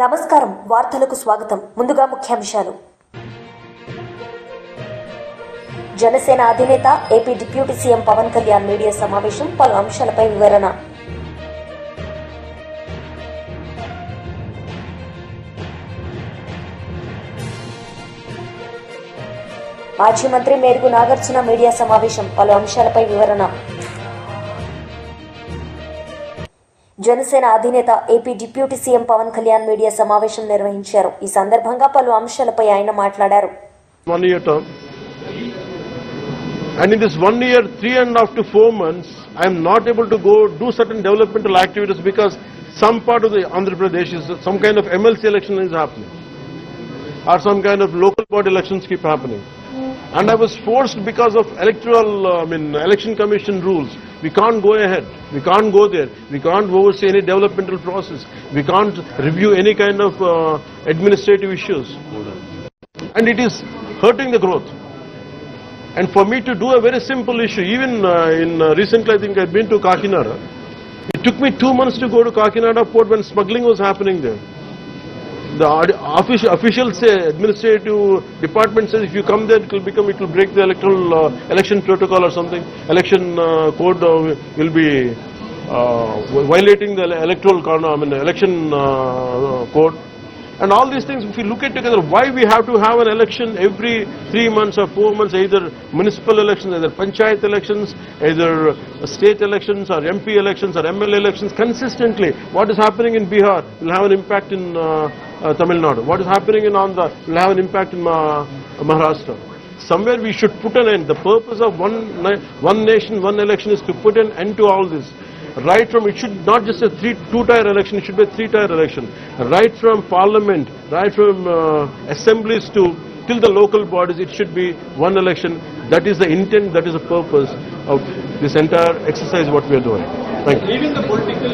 నమస్కారం, వార్తలకు స్వాగతం. ముందుగా ముఖ్యాంశాలు. జనసేన అధినేత AP deputy CM Pawan Kalyan media సమావేశం, పలు అంశాలపై వివరణ. మాజీ మంత్రి మేరుగు నాగార్జున మీడియా సమావేశం, పలు అంశాలపై వివరణ. జనసేన అధినేత AP deputy CM Pawan Kalyan media సమావేశం నిర్వహించారు. ఈ సందర్భంగా పలు అంశాలపై ఆయన మాట్లాడారు. 1 year term, and in this 1 year, 3.5 to 4 months, I am not able to go do certain developmental activities because some part of the Andhra Pradesh is some kind of MLC election is happening, or some kind of local board elections keep happening. And I was forced because of election commission rules. We can't go ahead. We can't go there. We can't oversee any developmental process. We can't review any kind of administrative issues. And it is hurting the growth. And for me to do a very simple issue, even recently I think I've been to Kakinada. It took me 2 months to go to Kakinada port when smuggling was happening there. The officials say, administrative department says if you come there it will break the election protocol or something. Election code will be violating the election code. And all these things, if you look at together, why we have to have an election every 3 months or 4 months, either municipal elections, either panchayat elections, either state elections or MP elections or MLA elections consistently. What is happening in Bihar will have an impact in Tamil Nadu. What is happening in Andhra will have an impact in Maharashtra. Somewhere we should put an end. The purpose of one nation, one election is to put an end to all this. Right from, it should not just a 2-tier election, it should be a 3-tier election. Right from parliament, right from assemblies till the local bodies, it should be one election. That is the intent, that is the purpose of this entire exercise what we are doing. Thank you. Leaving the political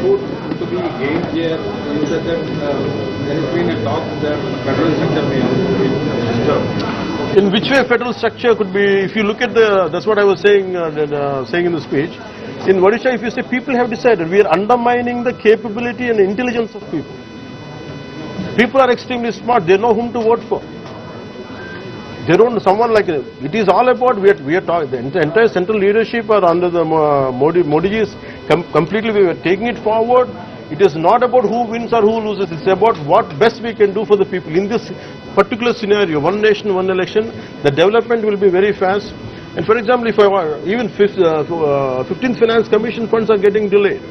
vote to be gained here, is that there has been a talk that federal structure may be disturbed. In which way federal structure could be, if you look at that's what I was saying in the speech. In Odisha, if you say people have decided, we are undermining the capability and intelligence of people. People are extremely smart. They know whom to vote for. They don't, someone like, it is all about, we are talking, the entire central leadership are under the Modi's completely, we are taking it forward. It is not about who wins or who loses. It's about what best we can do for the people. In this particular scenario, one nation, one election, the development will be very fast. And for example, if even 15th Finance Commission funds are getting delayed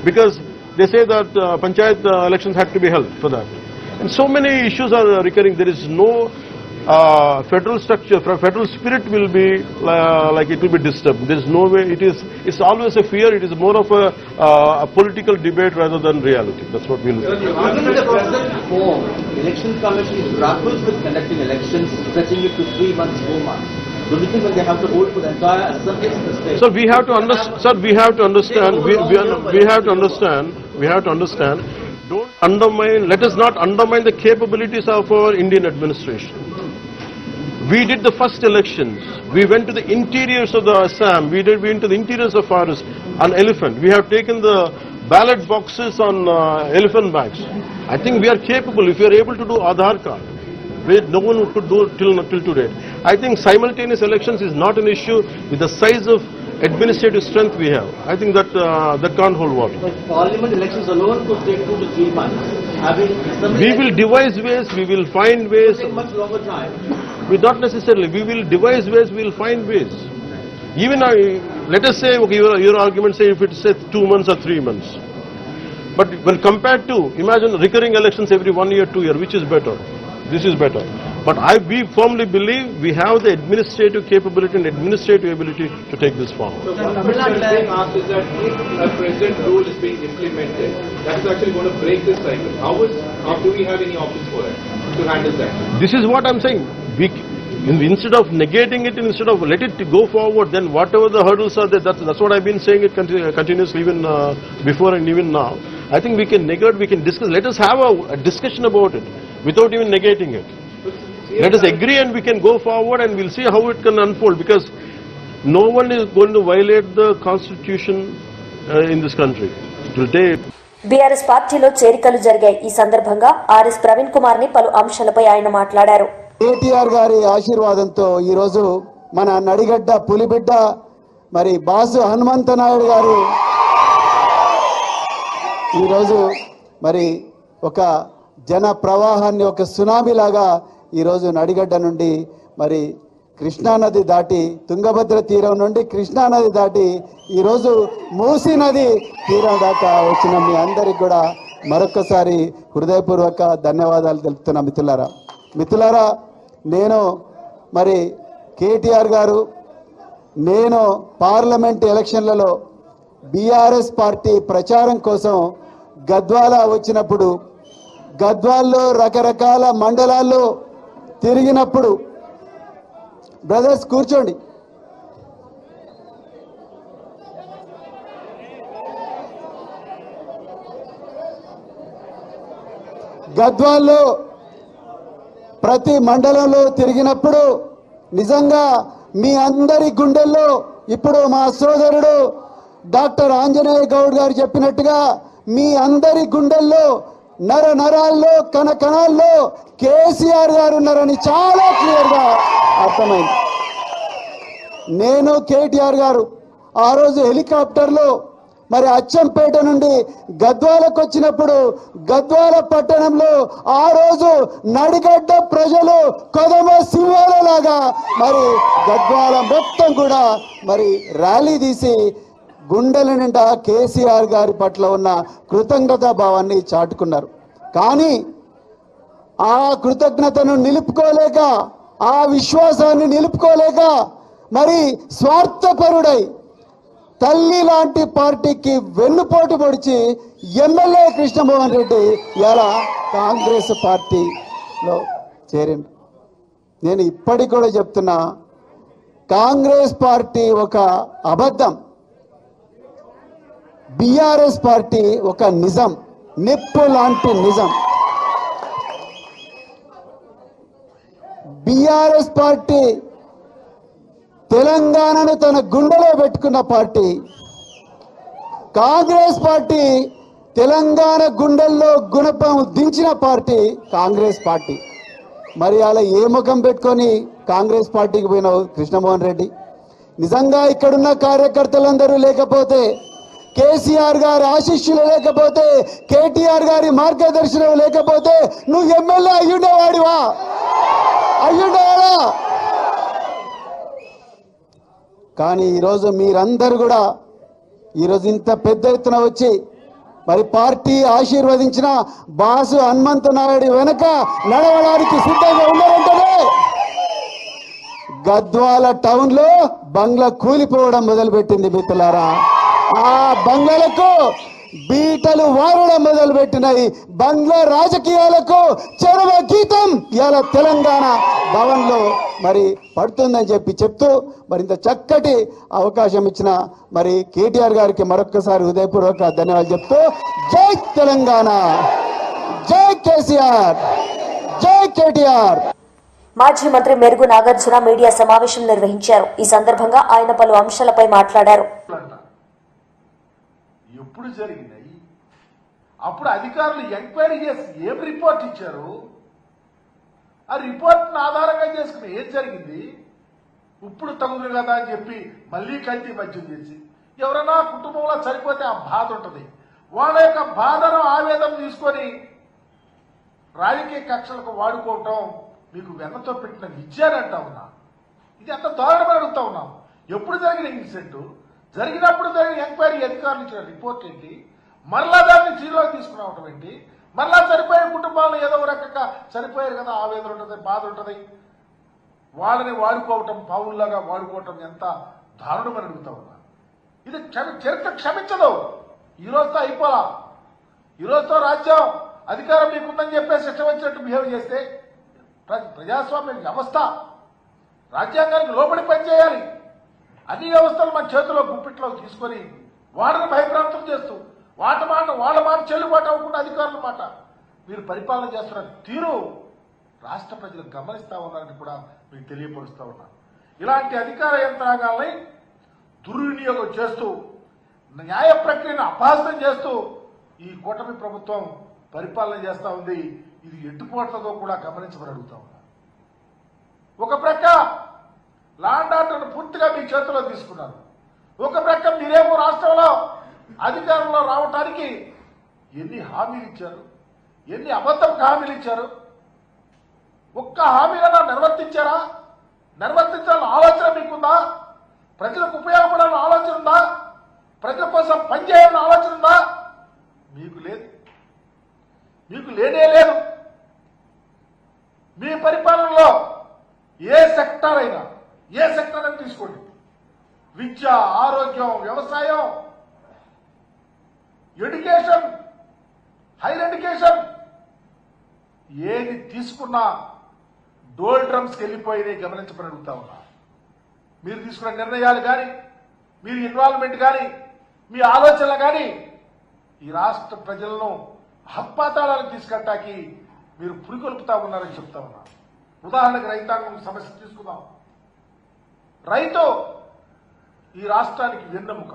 because they say that panchayat elections had to be held for that. And so many issues are recurring. There is no federal structure, federal spirit will be like it will be disturbed. There is no way. It's always a fear. It is more of a political debate rather than reality. That's what we look at. Given the process form, election commission grapples with conducting elections, stretching it to 3 months, 4 months. Don't you think when they have to hold for the entire assembly in the state? Sir, we have to understand. Sir, we have to understand. We have to understand. We have to understand. Don't undermine. Let us not undermine the capabilities of our Indian administration. We did the first elections. We went to the interiors of the Assam. We went to the interiors of forest on elephant. We have taken the ballot boxes on elephant bags. I think we are capable. If we are able to do Aadhaar card, which no one could do till today. I think simultaneous elections is not an issue with the size of administrative strength we have. I think that can't hold water. But parliament elections alone could take 2 to 3 months. We will devise ways. We will find ways. It will take much longer time. Not necessarily. We will devise ways. We will find ways. Even let us say, okay, your argument say if it's say 2 months or 3 months. But when compared to, imagine recurring elections every 1 year, 2 years, which is better? This is better. But we firmly believe we have the administrative capability and administrative ability to take this forward. So what Tamil Nadu is being asked is that if a present rule is being implemented, that is actually going to break this cycle. How do we have any options for it to handle that? This is what I'm saying. Instead of negating it, instead of let it go forward, then whatever the hurdles are there, that's what I've been saying it continuously even before and even now. I think we can negate, we can discuss. Let us have a discussion about it without even negating it. Let us agree and we can go forward and we'll see how it can unfold, because no one is going to violate the constitution in this country. It will take. BRS పార్టీలో చేరికలు జరిగాయి. ఈ సందర్భంగా RS Praveen Kumar ని పలు అంశాలపై ఆయన మాట్లాడారు. కేటీఆర్ గారి ఆశీర్వాదంతో ఈరోజు మన నడిగడ్డ పులిబిడ్డ మరి బాసు హనుమంతనాయుడు గారు ఈరోజు మరి ఒక జన ప్రవాహాన్ని ఒక సునామీ లాగా ఈరోజు నడిగడ్డ నుండి మరి కృష్ణానది దాటి తుంగభద్ర తీరం నుండి కృష్ణానది దాటి ఈరోజు మూసీ నది తీరం దాకా వచ్చిన మీ అందరికి కూడా మరొకసారి హృదయపూర్వక ధన్యవాదాలు తెలుపుతున్నా మిత్రులారా. నేను మరి కేటీఆర్ గారు నేను పార్లమెంట్ ఎలక్షన్లలో బీఆర్ఎస్ పార్టీ ప్రచారం కోసం గద్వాల వచ్చినప్పుడు గద్వాల్లో రకరకాల మండలాల్లో తిరిగినప్పుడు బ్రదర్స్ కూర్చోండి, గద్వాల్లో ప్రతి మండలంలో తిరిగినప్పుడు నిజంగా మీ అందరి గుండెల్లో ఇప్పుడు మా సోదరుడు డాక్టర్ ఆంజనేయ గౌడ్ గారు చెప్పినట్టుగా మీ అందరి గుండెల్లో నరాల్లో కణకణాల్లో కేసీఆర్ గారు ఉన్నారని చాలా క్లియర్గా అర్థమైంది. నేను కేటీఆర్ గారు ఆ రోజు హెలికాప్టర్లో మరి అచ్చంపేట నుండి గద్వాలకు వచ్చినప్పుడు గద్వాల పట్టణంలో ఆ రోజు నడిగడ్డ ప్రజలు కొదమ సింహాలలాగా మరి గద్వాల మొత్తం కూడా మరి ర్యాలీ తీసి గుండెల నిండా కేసీఆర్ గారి పట్ల ఉన్న కృతజ్ఞతా భావాన్ని చాటుకున్నారు. కానీ ఆ కృతజ్ఞతను నిలుపుకోలేక, ఆ విశ్వాసాన్ని నిలుపుకోలేక మరి స్వార్థపరుడై తల్లి లాంటి పార్టీకి వెన్నుపోటు పొడిచి ఎమ్మెల్యే కృష్ణమోహన్ రెడ్డి ఇలా కాంగ్రెస్ పార్టీలో చేరిండు. నేను ఇప్పటికి కూడా చెప్తున్నా, కాంగ్రెస్ పార్టీ ఒక అబద్ధం, బీఆర్ఎస్ పార్టీ ఒక నిజం, నిప్పు లాంటి నిజం. బీఆర్ఎస్ పార్టీ తెలంగాణను తన గుండెలో పెట్టుకున్న పార్టీ. కాంగ్రెస్ పార్టీ తెలంగాణ గుండెల్లో గుణపం దించిన పార్టీ కాంగ్రెస్ పార్టీ. మరి అలా ఏ ముఖం పెట్టుకొని కాంగ్రెస్ పార్టీకి పోయినావు కృష్ణమోహన్ రెడ్డి? నిజంగా ఇక్కడున్న కార్యకర్తలందరూ లేకపోతే, కేసీఆర్ గారి ఆశీస్సులు లేకపోతే, కేటీఆర్ గారి మార్గదర్శనం లేకపోతే నువ్వు ఎమ్మెల్యే అయ్యుండేవాడివా? అయ్యుండేవాడా? కానీ ఈరోజు మీరందరూ కూడా ఈరోజు ఇంత పెద్ద ఎత్తున వచ్చి మరి పార్టీ ఆశీర్వదించిన బాసు హనుమంతనాయుడు వెనక నడవడానికి సిద్ధంగా ఉన్నారంటేనే గద్వాల టౌన్ లో బంగ్లా కూలిపోవడం మొదలుపెట్టింది మిత్రులారా. ఆ బంగ్లాలకు బీటలు వారడం మొదలుపెట్టినాయి. బంగ్లా రాజకీయాలకు చరమ గీతం ఇలా తెలంగాణ భవన్ లో మరి పడుతుందని చెప్తూ మరి ఇంత చక్కటి అవకాశం ఇచ్చిన మరి కేటీఆర్ గారికి మరొక్కసారి హృదయపూర్వక ధన్యవాదాలు చెప్తూ, జై తెలంగాణ, జై కేసీఆర్, జై కేటీఆర్. మాజీ మంత్రి మెరుగు నాగార్జున మీడియా సమావేశం నిర్వహించారు. ఈ సందర్భంగా ఆయన పలు అంశాలపై మాట్లాడారు. ఎప్పుడు జరిగినాయి? అప్పుడు అధికారులు ఎంక్వైరీ చేసి ఏం రిపోర్ట్ ఇచ్చారు? ఆ రిపోర్ట్ను ఆధారంగా చేసుకుని ఏం జరిగింది? ఇప్పుడు తగులు కదా అని చెప్పి మళ్ళీ కల్తీ మద్యం చేసి ఎవరైనా కుటుంబంలో చనిపోతే ఆ బాధ ఉంటుంది. వాళ్ళ యొక్క బాధను ఆవేదన తీసుకొని రాజకీయ కక్షలకు వాడుకోవటం మీకు వెన్నతో పెట్టిన విద్యానంటా ఉన్నా. ఇది అంత దారుణమని అడుగుతా ఉన్నాం. ఎప్పుడు జరిగిన ఇన్సిడెంట్? జరిగినప్పుడు జరిగిన ఎంక్వైరీ అధికారులు ఇచ్చిన రిపోర్ట్ ఏంటి? మరలా దాన్ని జీరోకి తీసుకురావటం ఏంటి? మరలా చనిపోయే కుటుంబాలను ఏదో రకంగా చనిపోయారు కదా, ఆవేదన ఉంటుంది, బాధ ఉంటుంది. వాళ్ళని వాడుకోవటం, పావుల్లాగా వాడుకోవటం ఎంత దారుణమని అడుగుతా ఉన్నా. ఇది చరిత్ర క్షమించదు. ఈ రోజుతో అయిపోలా. ఈ రోజుతో రాజ్యం అధికారం మీకుందని చెప్పేసి ఇష్టం వచ్చినట్టు బిహేవ్ చేస్తే ప్రజాస్వామ్య వ్యవస్థ రాజ్యాంగానికి లోబడి పనిచేయాలి. అన్ని వ్యవస్థలు మన చేతిలో గుప్పిట్లో తీసుకొని వాళ్ళని భయప్రాంతం చేస్తూ వాళ్ళ మాట చెల్లుబాటు అవ్వకుండా అధికారుల మాట మీరు పరిపాలన చేస్తున్న తీరు రాష్ట్ర ప్రజలు గమనిస్తా ఉన్నారని కూడా మీకు తెలియపరుస్తా ఉన్నాను. ఇలాంటి అధికార యంత్రాంగాల్ని దుర్వినియోగం చేస్తూ న్యాయ ప్రక్రియను అపహాస్యం చేస్తూ ఈ కూటమి ప్రభుత్వం పరిపాలన చేస్తా ఉంది. ఇది ఎట్టుపోట్లతో కూడా గమనించమని అడుగుతా ఉన్నా. ఒక ప్రక్క లాండ్ ఆర్డర్ను పూర్తిగా మీ చేతిలో తీసుకున్నారు. ఒక ప్రక్క మీరేమో రాష్ట్రంలో అధికారంలో రావటానికి ఎన్ని హామీలు ఇచ్చారు, ఎన్ని అబద్ధపు హామీలు ఇచ్చారు. ఒక్క హామీలన్నా నిర్వర్తించారా? నిర్వర్తించాలని ఆలోచన మీకుందా? ప్రజలకు ఉపయోగపడాలని ఆలోచన ఉందా? ప్రజల కోసం పనిచేయాలని ఆలోచన ఉందా? మీకు లేదు. మీకు లేనే లేదు. మీ పరిపాలనలో ఏ సెక్టర్ అయినా తీసుకోండి, విద్య, ఆరోగ్యం, వ్యవసాయం, ఎడ్యుకేషన్, హైయర్ ఎడ్యుకేషన్, ఏది తీసుకున్నా డోల్ డ్రమ్స్కి వెళ్ళిపోయినాయి గమనించమని అడుగుతా ఉన్నా. మీరు తీసుకున్న నిర్ణయాలు కానీ, మీరు ఇన్వాల్వ్మెంట్ కానీ, మీ ఆలోచనలు కానీ ఈ రాష్ట్ర ప్రజలను హత్పాతాళాలకు తీసుకెళ్ళటానికి మీరు పురికొల్పుతా ఉన్నారని చెప్తా ఉన్నా. ఉదాహరణకు రైతాంగం సమస్య తీసుకుందాం. రైతు ఈ రాష్ట్రానికి వెన్నెముక.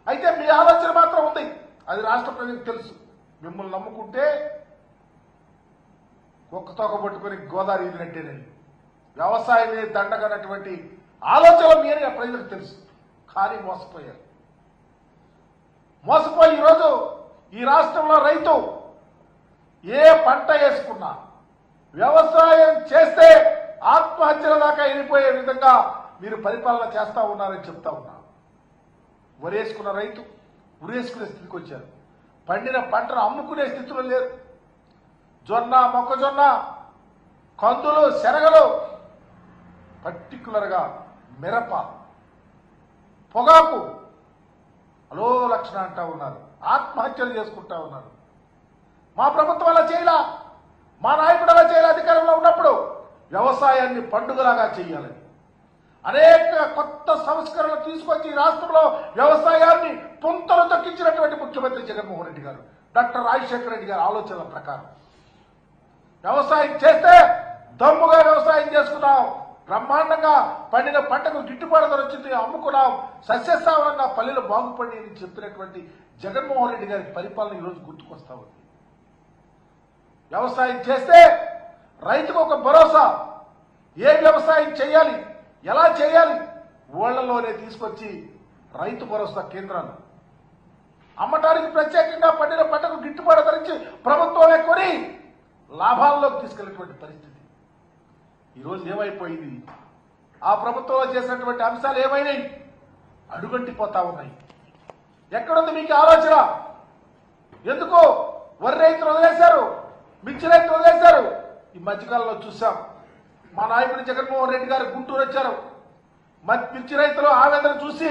అయితే మీ ఆలోచన మాత్రం ఉంది, అది రాష్ట్ర ప్రజలకు తెలుసు. మిమ్మల్ని నమ్ముకుంటే ఒక్క తోక పట్టుకుని గోదావరి ఈదినట్టేనండి. వ్యవసాయమే దండగనటువంటి ఆలోచన మీరే ప్రజలకు తెలుసు. కానీ మోసపోయారు. మోసపోయి ఈరోజు ఈ రాష్ట్రంలో రైతు ఏ పంట వేసుకున్నా, వ్యవసాయం చేస్తే ఆత్మహత్యల దాకా వెళ్ళిపోయే విధంగా మీరు పరిపాలన చేస్తా ఉన్నారని చెప్తా ఉన్నా. వరేసుకున్న రైతు ఉరేసుకునే స్థితికి వచ్చారు. పండిన పంటను అమ్ముకునే స్థితిలో లేరు. జొన్న, మొక్కజొన్న, కందులు, శనగలు, పర్టికులర్గా మిరప, పొగాకు అలో లక్షణ అంటా ఉన్నారు. ఆత్మహత్యలు చేసుకుంటా ఉన్నారు. మా ప్రభుత్వం అలా చేయాల, మా నాయకుడు అలా చేయాలి. అధికారంలో ఉన్నప్పుడు వ్యవసాయాన్ని పండుగలాగా చేయాలని అనేక కొత్త సంస్కరణలు తీసుకొచ్చి రాష్ట్రంలో వ్యవసాయాన్ని పుంతలు తొక్కించినటువంటి ముఖ్యమంత్రి జగన్మోహన్ రెడ్డి గారు, డాక్టర్ రాజశేఖర రెడ్డి గారి ఆలోచనల ప్రకారం వ్యవసాయం చేస్తే దమ్ముగా వ్యవసాయం చేసుకున్నాం. బ్రహ్మాండంగా పండిన పంటకు గిట్టుబాటు ధర వచ్చింది, అమ్ముకున్నాం. సస్యశ్యామలంగా పల్లెలు బాగుపడి అని చెప్పినటువంటి జగన్మోహన్ రెడ్డి గారి పరిపాలన ఈరోజు గుర్తుకొస్తా ఉంది. వ్యవసాయం చేస్తే రైతుకు ఒక భరోసా, ఏ వ్యవసాయం చేయాలి, ఎలా చేయాలి, ఊళ్లలోనే తీసుకొచ్చి రైతు భరోసా కేంద్రాలు అమ్మటానికి ప్రత్యేకంగా పండిన పంటకు గిట్టుబాటు ధరించి ప్రభుత్వమే కొని లాభాల్లోకి తీసుకెళ్లేటువంటి పరిస్థితి ఈరోజు ఏమైపోయింది? ఆ ప్రభుత్వంలో చేసినటువంటి అంశాలు ఏమైనాయి? అడుగంటిపోతా ఉన్నాయి. ఎక్కడుంది మీకు ఆలోచన? ఎందుకు వరి రైతులు వదిలేశారు, మిర్చి రైతులు వదిలేశారు? ఈ మధ్యకాలంలో చూసాం. మా నాయకుడు జగన్మోహన్ రెడ్డి గారు గుంటూరు వచ్చారు. మిర్చి రైతులు ఆవేదన చూసి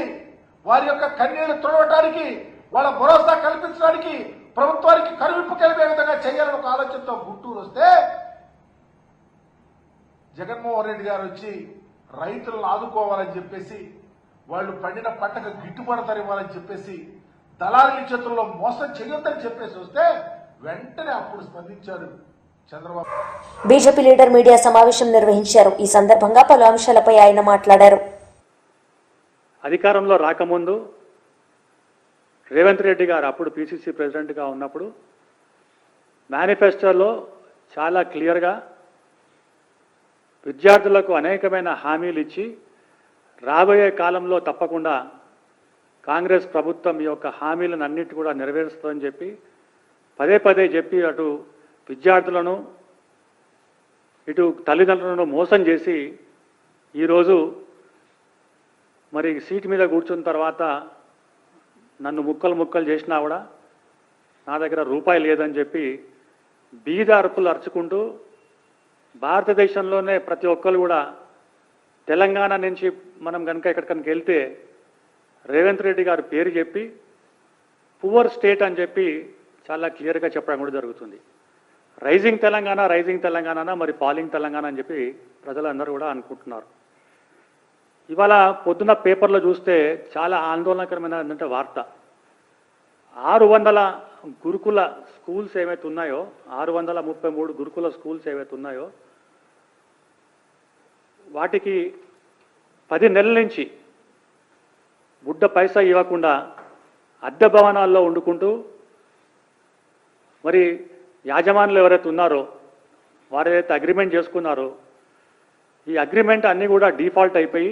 వారి యొక్క కన్నీళ్లు తుడవటానికి, వాళ్ళ భరోసా కల్పించడానికి ప్రభుత్వానికి కరువిప్పు కలిపే విధంగా చేయాలని ఒక ఆలోచనతో గుంటూరు వస్తే జగన్మోహన్ రెడ్డి గారు వచ్చి రైతులను ఆదుకోవాలని చెప్పేసి, వాళ్ళు పండిన పంటకు గిట్టుబాటు ధర ఇవ్వాలని చెప్పేసి, దళారుల చేతుల్లో మోసం చేయొద్దని చెప్పేసి వస్తే వెంటనే అప్పుడు స్పందించారు చంద్రబాబు. బీజేపీ లీడర్ మీడియా సమావేశం నిర్వహించారు. ఈ సందర్భంగా పలు అంశాలపై ఆయన మాట్లాడారు. అధికారంలో రాకముందు రేవంత్ రెడ్డి గారు అప్పుడు పిసిసి ప్రెసిడెంట్గా ఉన్నప్పుడు మేనిఫెస్టోలో చాలా క్లియర్గా విద్యార్థులకు అనేకమైన హామీలు ఇచ్చి రాబోయే కాలంలో తప్పకుండా కాంగ్రెస్ ప్రభుత్వం ఈ యొక్క హామీలను అన్నిటి కూడా నెరవేరుస్తుందని చెప్పి పదే పదే చెప్పి అటు విద్యార్థులను ఇటు తల్లిదండ్రులను మోసం చేసి ఈరోజు మరి సీట్ మీద కూర్చున్న తర్వాత నన్ను ముక్కలు చేసినా కూడా నా దగ్గర రూపాయి లేదని చెప్పి బీద అరుపులు అరుచుకుంటూ భారతదేశంలోనే ప్రతి ఒక్కరు కూడా తెలంగాణ నుంచి మనం కనుక ఎక్కడికనుక వెళ్తే రేవంత్ రెడ్డి గారు పేరు చెప్పి పువర్ స్టేట్ అని చెప్పి చాలా క్లియర్గా చెప్పడం కూడా జరుగుతుంది. రైజింగ్ తెలంగాణ మరి పాలింగ్ తెలంగాణ అని చెప్పి ప్రజలందరూ కూడా అనుకుంటున్నారు. ఇవాళ పొద్దున్న పేపర్లో చూస్తే చాలా ఆందోళనకరమైన ఏంటంటే వార్త, 600 గురుకుల స్కూల్స్ ఏవైతే ఉన్నాయో 633 గురుకుల స్కూల్స్ ఏవైతే ఉన్నాయో వాటికి 10 నెలల నుంచి గుడ్డ పైసా ఇవ్వకుండా అద్దె భవనాల్లో వండుకుంటూ మరి యాజమానులు ఎవరైతే ఉన్నారో వారు ఏదైతే అగ్రిమెంట్ చేసుకున్నారో ఈ అగ్రిమెంట్ అన్నీ కూడా డిఫాల్ట్ అయిపోయి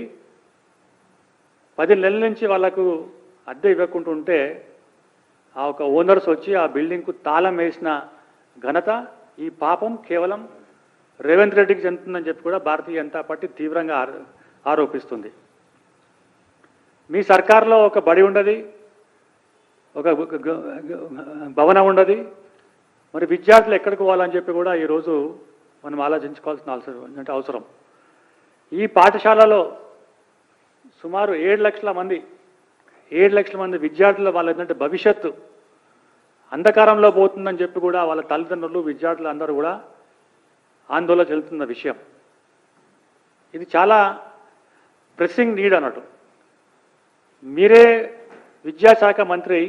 10 నెలల నుంచి వాళ్ళకు అద్దె ఇవ్వకుండా ఉంటే ఆ ఒక ఓనర్స్ వచ్చి ఆ బిల్డింగ్కు తాళం వేసిన ఘనత ఈ పాపం కేవలం రేవంత్ రెడ్డికి చెందుతుందని చెప్పి కూడా భారతీయ జనతా పార్టీ తీవ్రంగా ఆరోపిస్తుంది. మీ సర్కార్లో ఒక బడి ఉండదు, ఒక భవనం ఉండదు, మరి విద్యార్థులు ఎక్కడికి పోవాలని చెప్పి కూడా ఈరోజు మనం ఆలోచించుకోవాల్సిన అవసరం. ఈ పాఠశాలలో సుమారు 7 లక్షల మంది విద్యార్థుల వాళ్ళ ఏంటంటే భవిష్యత్తు అంధకారంలో పోతుందని చెప్పి కూడా వాళ్ళ తల్లిదండ్రులు విద్యార్థులు అందరూ కూడా ఆందోళన చెందుతున్న విషయం. ఇది చాలా ప్రెస్సింగ్ నీడ్ అన్నట్టు. మీరే విద్యాశాఖ మంత్రి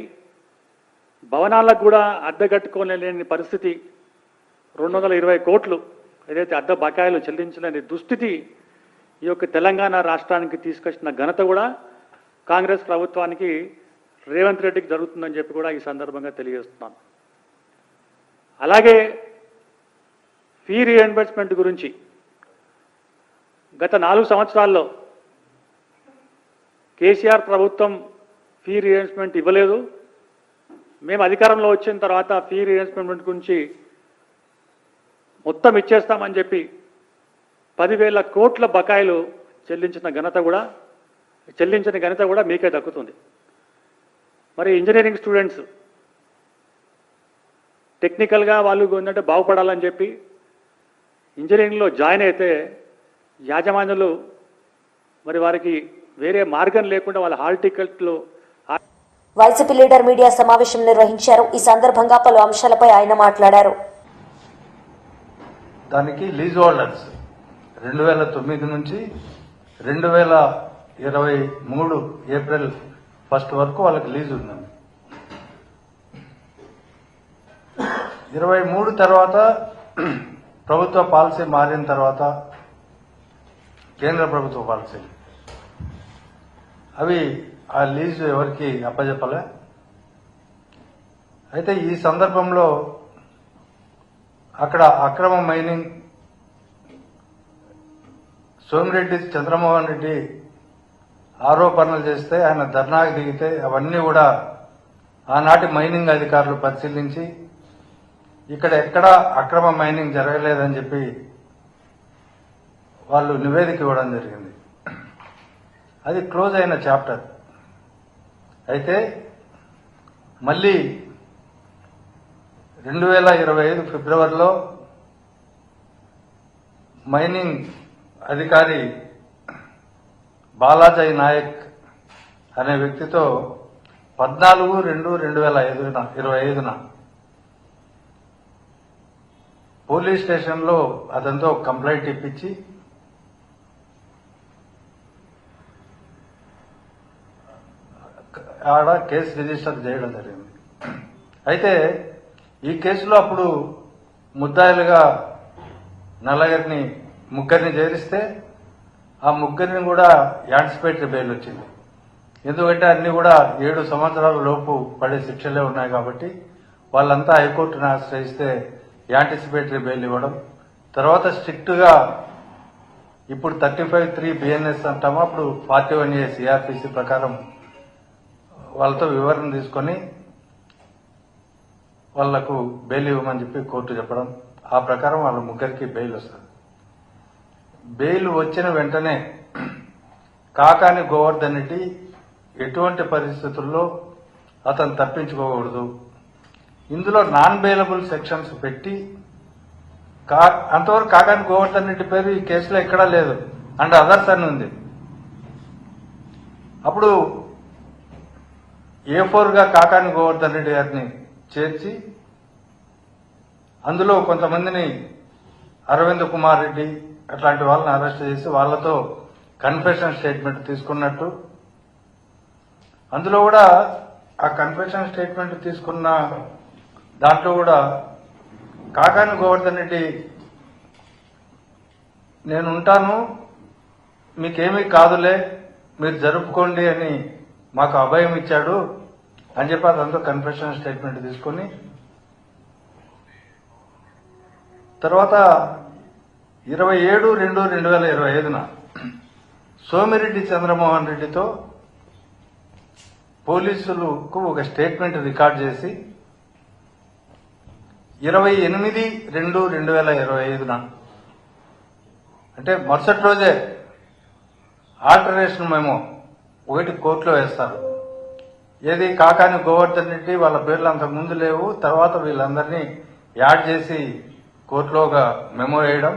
భవనాలకు కూడా అద్దె కట్టుకోలేని పరిస్థితి, 220 కోట్లు ఏదైతే అద్దె బకాయిలు చెల్లించలేని దుస్థితి ఈ యొక్క తెలంగాణ రాష్ట్రానికి తీసుకొచ్చిన ఘనత కూడా కాంగ్రెస్ ప్రభుత్వానికి రేవంత్ రెడ్డికి జరుగుతుందని చెప్పి కూడా ఈ సందర్భంగా తెలియజేస్తున్నాను. అలాగే ఫీ రీఎంబర్స్మెంట్ గురించి గత 4 సంవత్సరాల్లో కేసీఆర్ ప్రభుత్వం ఫీ రీఎంబర్స్మెంట్ ఇవ్వలేదు. మేము అధికారంలో వచ్చిన తర్వాత ఫీ రీఎంబర్స్మెంట్ గురించి మొత్తం ఇచ్చేస్తామని చెప్పి 10,000 కోట్ల బకాయిలు చెల్లించిన ఘనత కూడా మీకే దక్కుతుంది. మరి ఇంజనీరింగ్ స్టూడెంట్స్ టెక్నికల్గా వాళ్ళు ఏంటంటే బాగుపడాలని చెప్పి ఇంజనీరింగ్లో జాయిన్ అయితే యాజమాన్యులు మరి వారికి వేరే మార్గం లేకుండా వాళ్ళ హాల్ టికెట్లు. వైసీపీ లీడర్ మీడియా సమావేశం నిర్వహించారు. ఈ సందర్భంగా పలు అంశాలపై ఆయన మాట్లాడారు. దానికి లీజ్ హోల్డర్స్ 2009 నుంచి 2023 ఏప్రిల్ 1 వరకు వాళ్ళకి లీజ్ ఉందండి. 23 తర్వాత ప్రభుత్వ పాలసీ మారిన తర్వాత కేంద్ర ప్రభుత్వ పాలసీ అవి ఆ లీజు ఎవరికి అప్పచెప్పలే. అయితే ఈ సందర్భంలో అక్కడ అక్రమ మైనింగ్ సోమిరెడ్డి చంద్రమోహన్ రెడ్డి ఆరోపణలు చేస్తే ఆయన ధర్నాకు దిగితే అవన్నీ కూడా ఆనాటి మైనింగ్ అధికారులు పరిశీలించి ఇక్కడ ఎక్కడా అక్రమ మైనింగ్ జరగలేదని చెప్పి వాళ్ళు నివేదిక ఇవ్వడం జరిగింది. అది క్లోజ్ అయిన చాప్టర్. అయితే మళ్ళీ 2025 ఫిబ్రవరిలో మైనింగ్ అధికారి బాలాజీ నాయక్ అనే వ్యక్తితో 14/2/2025 పోలీస్ స్టేషన్లో అతనితో కంప్లైంట్ ఇప్పించి ఆడ కేసు రిజిస్టర్ చేయడం జరిగింది. అయితే ఈ కేసులో అప్పుడు ముద్దాయిలుగా ముగ్గురిని చేరిస్తే ఆ ముగ్గురిని కూడా యాంటిసిపేటరీ బెయిల్ వచ్చింది. ఎందుకంటే అన్ని కూడా 7 సంవత్సరాల లోపు పడే శిక్షలే ఉన్నాయి కాబట్టి వాళ్ళంతా హైకోర్టును ఆశ్రయిస్తే యాంటిసిపేటరీ బెయిల్ ఇవ్వడం, తర్వాత స్ట్రిక్ట్ గా ఇప్పుడు 35(3) బిఎన్ఎస్ అంటామో అప్పుడు 41A సిఆర్పిసి ప్రకారం వాళ్ళతో వివరణ తీసుకొని వాళ్లకు బెయిల్ ఇవ్వమని చెప్పి కోర్టు చెప్పడం, ఆ ప్రకారం వాళ్ళ ముగ్గురికి బెయిల్ వస్తుంది. బెయిల్ వచ్చిన వెంటనే కాకాని గోవర్ధన్ రెడ్డి ఎటువంటి పరిస్థితుల్లో అతను తప్పించుకోకూడదు, ఇందులో నాన్ బెయిలబుల్ సెక్షన్స్ పెట్టి అంతవరకు కాకాని గోవర్ధన్ రెడ్డి పేరు ఈ కేసులో ఎక్కడా లేదు, అండ్ అదర్స్ అని ఉంది. అప్పుడు A4గా కాకాని గోవర్ధన్ రెడ్డి గారిని చేర్చి అందులో కొంతమందిని అరవింద్ కుమార్ రెడ్డి అట్లాంటి వాళ్ళని అరెస్ట్ చేసి వాళ్లతో కన్ఫెషన్ స్టేట్మెంట్ తీసుకున్నట్టు, అందులో కూడా ఆ కన్ఫెషన్ స్టేట్మెంట్ తీసుకున్న దాంట్లో కూడా కాకాని గోవర్ధన్ రెడ్డి నేను ఉంటాను, మీకేమీ కాదులే, మీరు జరుపుకోండి అని మాకు అభయం ఇచ్చాడు అని చెప్పి అదంతా కన్ఫెషన్ స్టేట్మెంట్ తీసుకొని తర్వాత 27/2/2025 సోమిరెడ్డి చంద్రమోహన్ రెడ్డితో పోలీసులకు ఒక స్టేట్మెంట్ రికార్డ్ చేసి 28/2/2025 అంటే మరుసటి రోజే ఆల్టరేషన్ మేము ఒకటి కోర్టులో వేస్తారు. ఏది కాకాని గోవర్ధన్ రెడ్డి వాళ్ళ పేర్లు అంతకు ముందు లేవు, తర్వాత వీళ్ళందరినీ యాడ్ చేసి కోర్టులో ఒక మెమో వేయడం,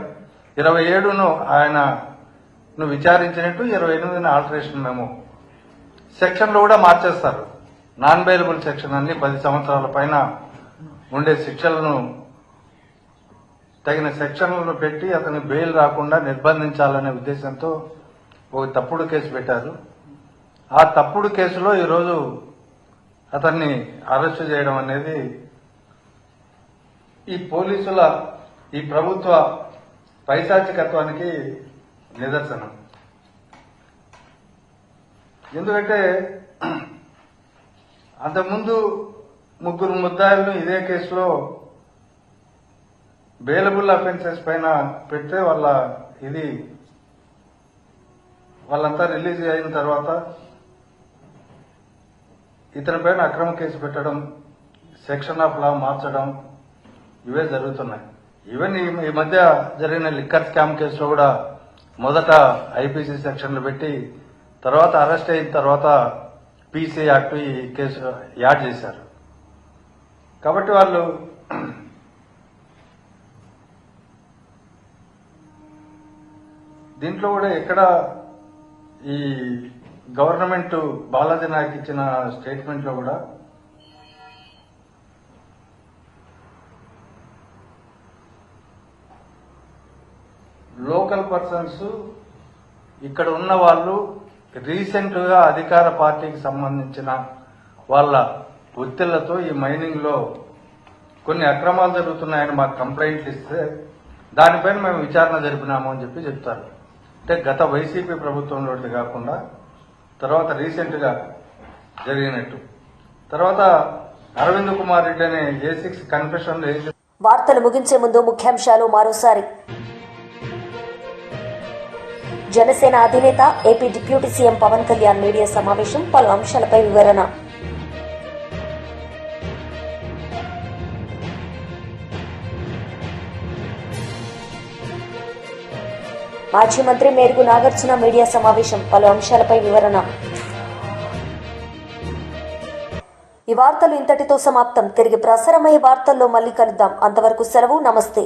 27ను ఆయనను విచారించినట్టు 28న ఆల్టరేషన్ మెమో. సెక్షన్లు కూడా మార్చేస్తారు. నాన్ బెయిలబుల్ సెక్షన్ అన్ని 10 సంవత్సరాల పైన ఉండే శిక్షలను తగిన సెక్షన్లను పెట్టి అతని బెయిల్ రాకుండా నిర్బంధించాలనే ఉద్దేశంతో ఒక తప్పుడు కేసు పెట్టారు. ఆ తప్పుడు కేసులో ఈరోజు అతన్ని అరెస్టు చేయడం అనేది ఈ పోలీసుల ఈ ప్రభుత్వ పైశాచికత్వానికి నిదర్శనం. ఎందుకంటే అంతకుముందు 3 ముద్దాయిలను ఇదే కేసులో బెయిలబుల్ అఫెన్సెస్ పైన పెడితే వాళ్ళంతా రిలీజ్ అయిన తర్వాత ఇతని పైన అక్రమ కేసు పెట్టడం, సెక్షన్ ఆఫ్ లా మార్చడం ఇవే జరుగుతున్నాయి. ఈవెన్ ఈ మధ్య జరిగిన లిక్కర్ స్కామ్ కేసులో కూడా మొదట ఐపీసీ సెక్షన్లు పెట్టి తర్వాత అరెస్ట్ అయిన తర్వాత పీసీ యాక్ట్ ఈ కేసు యాడ్ చేశారు. కాబట్టి వాళ్ళు దీంట్లో కూడా ఎక్కడ ఈ గవర్నమెంట్ బాలాజీ నాయక్ ఇచ్చిన స్టేట్మెంట్ లో కూడా లోకల్ పర్సన్స్ ఇక్కడ ఉన్న వాళ్ళు రీసెంట్ గా అధికార పార్టీకి సంబంధించిన వాళ్ళ ఒత్తిళ్లతో ఈ మైనింగ్ లో కొన్ని అక్రమాలు జరుగుతున్నాయని మాకు కంప్లైంట్లు ఇస్తే దానిపైన మేము విచారణ జరిపినాము అని చెప్పి చెప్తారు. అంటే గత వైసీపీ ప్రభుత్వంలోది కాకుండా తర్వాత రీసెంట్ గా జరిగినట్టు. తర్వాత అరవింద్ కుమార్ రెడ్డి అనే A6 కన్ఫెషన్. వార్తలు ముగించే ముందు ముఖ్యాంశాలు మరోసారి. జనసేన అధినేత AP deputy CM Pawan Kalyan media సమావేశం, పలు అంశాలపై వివరణ. మాజీ మంత్రి మేరుగు నాగార్జున మీడియా సమావేశం, పలు అంశాలపై వివరణ. ఈ వార్తలు ఇంతటితో సమాప్తం. తిరిగి ప్రసారమయ్యే వార్తల్లో మళ్ళీ కలుద్దాం. అంతవరకు సెలవు. నమస్తే.